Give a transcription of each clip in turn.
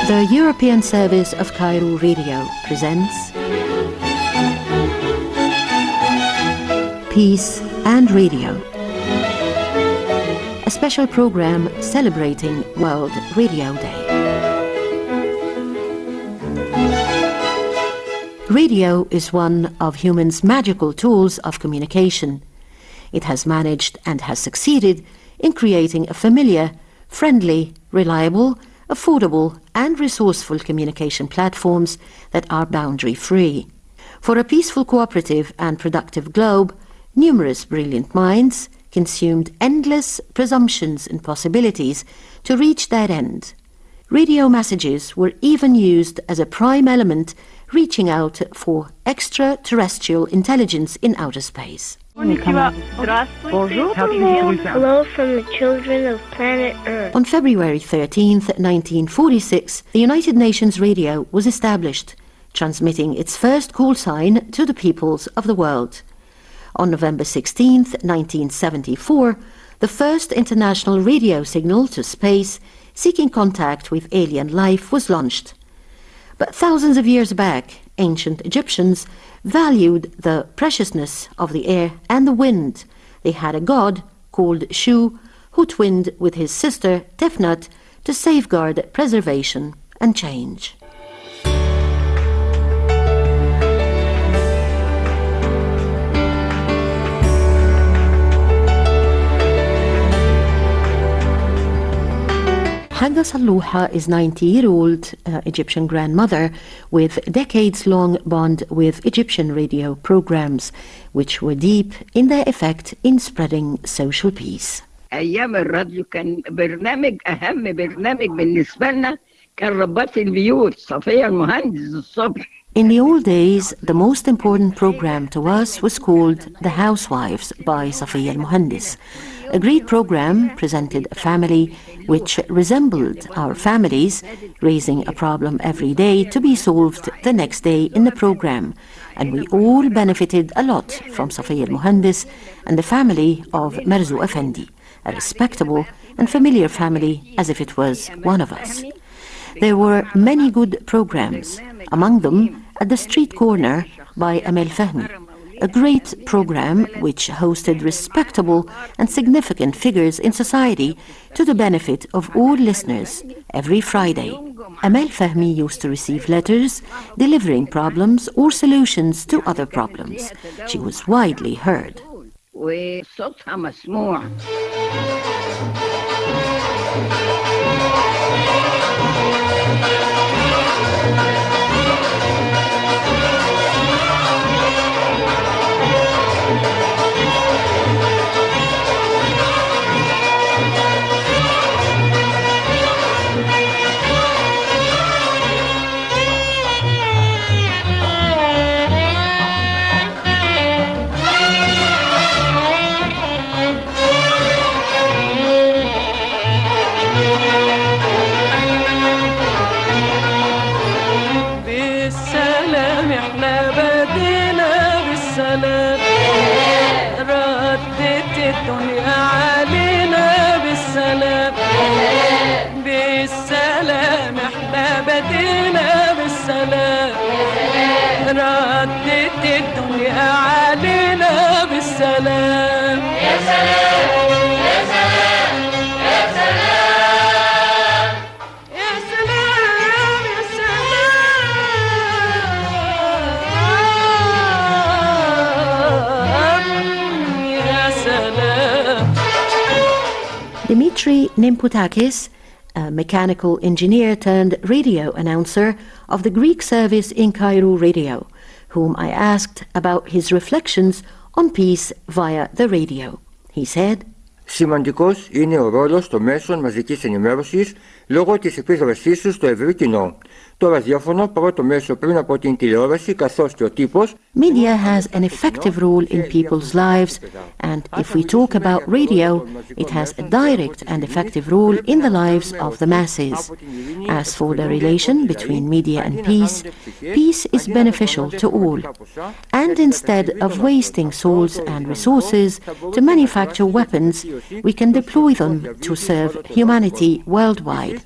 The European Service of Cairo Radio presents Peace and Radio, a special program celebrating World Radio Day. Radio is one of humans' magical tools of communication. It has managed and has succeeded in creating a familiar, friendly, reliable, affordable and resourceful communication platforms that are boundary-free. For a peaceful, cooperative and productive globe, numerous brilliant minds consumed endless presumptions and possibilities to reach that end. Radio messages were even used as a prime element reaching out for extraterrestrial intelligence in outer space. Hello from the children of planet Earth. On February 13th, 1946, the United Nations Radio was established, transmitting its first call sign to the peoples of the world. On November 16th, 1974, the first international radio signal to space seeking contact with alien life was launched. But thousands of years back, ancient Egyptians valued the preciousness of the air and the wind. They had a god called Shu who twinned with his sister Tefnut to safeguard preservation and change. Haga Salouha is 90-year-old Egyptian grandmother with decades-long bond with Egyptian radio programs, which were deep in their effect in spreading social peace. أيام الراديو كان أهم برنامج بالنسبة لنا كان ربات البيوت صفية المهندس الصبح. In the old days, the most important program to us was called The Housewives by Safiya al-Muhandis. A great program presented a family which resembled our families, raising a problem every day to be solved the next day in the program. And we all benefited a lot from Safiya al-Muhandis and the family of Merzu Effendi, a respectable and familiar family as if it was one of us. There were many good programs, among them At the Street Corner by Amel Fahmy, a great program which hosted respectable and significant figures in society to the benefit of all listeners every Friday. Amel Fahmy used to receive letters delivering problems or solutions to other problems. She was widely heard. وصوتها مسموع. ردت الدنيا علينا بالسلام يا سلام يا سلام يا سلام يا سلام يا سلام يا سلام. Dimitri Nimputakis, a mechanical engineer turned radio announcer of the Greek service in Cairo Radio, whom I asked about his reflections on peace via the radio. He said, Σημαντικός είναι ο ρόλος των μέσων μαζικής ενημέρωσης λόγω της επίδρασής του στο ευρύ κοινό. Το ραδιόφωνο, πρώτο μέσο πριν από την τηλεόραση, καθώς και ο τύπος. Media has an effective role in people's lives, and if we talk about radio, it has a direct and effective role in the lives of the masses. As for the relation between media and peace, peace is beneficial to all. And instead of wasting souls and resources to manufacture weapons, we can deploy them to serve humanity worldwide.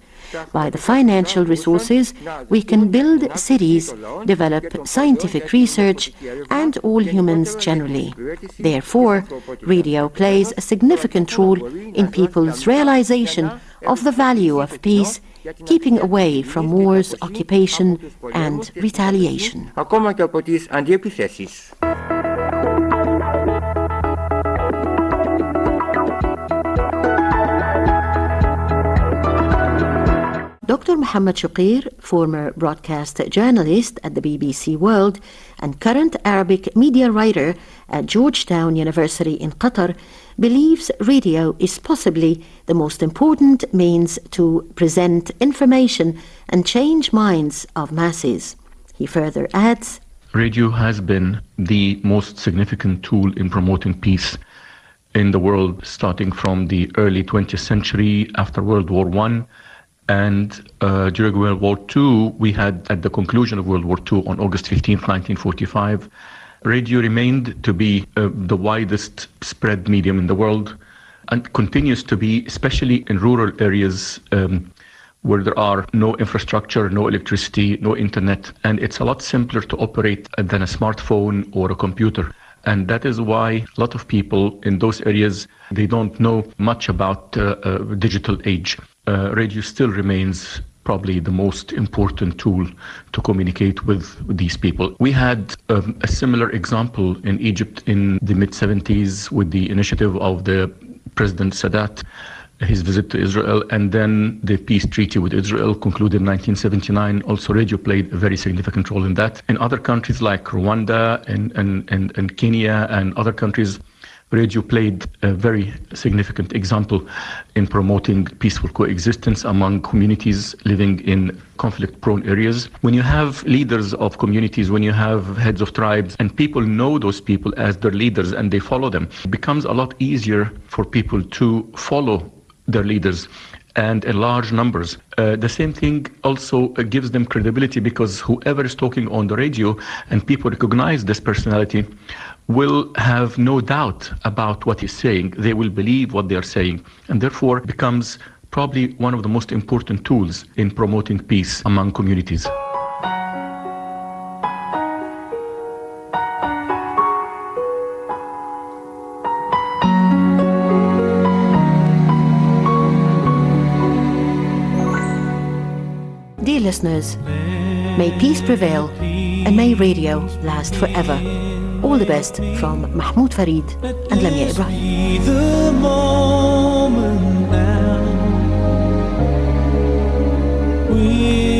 By the financial resources, we can build cities, develop scientific research, and all humans generally. Therefore, radio plays a significant role in people's realization of the value of peace, keeping away from wars, occupation, and retaliation. Ακόμα και από τις αντιεπιθέσεις. Dr. Mohammed Shaqir, former broadcast journalist at the BBC World and current Arabic media writer at Georgetown University in Qatar, believes radio is possibly the most important means to present information and change minds of masses. He further adds, Radio has been the most significant tool in promoting peace in the world, starting from the early 20th century after World War I. And during World War II, we had, at the conclusion of World War II on August 15, 1945, radio remained to be the widest spread medium in the world and continues to be, especially in rural areas where there are no infrastructure, no electricity, no internet, and it's a lot simpler to operate than a smartphone or a computer. And that is why a lot of people in those areas, they don't know much about digital age. Radio still remains probably the most important tool to communicate with these people. We had a similar example in Egypt in the mid-70s with the initiative of the President Sadat, his visit to Israel, and then the peace treaty with Israel concluded in 1979. Also, radio played a very significant role in that. In other countries like Rwanda and Kenya and other countries, radio played a very significant example in promoting peaceful coexistence among communities living in conflict-prone areas. When you have leaders of communities, when you have heads of tribes, and people know those people as their leaders and they follow them, it becomes a lot easier for people to follow their leaders, and in large numbers. The same thing also gives them credibility, because whoever is talking on the radio and people recognize this personality will have no doubt about what he's saying. They will believe what they are saying, and therefore becomes probably one of the most important tools in promoting peace among communities. Dear listeners, may peace prevail and may radio last forever. All the best from Mahmoud Farid and Lamiaa Ebrahim. See the moment now. We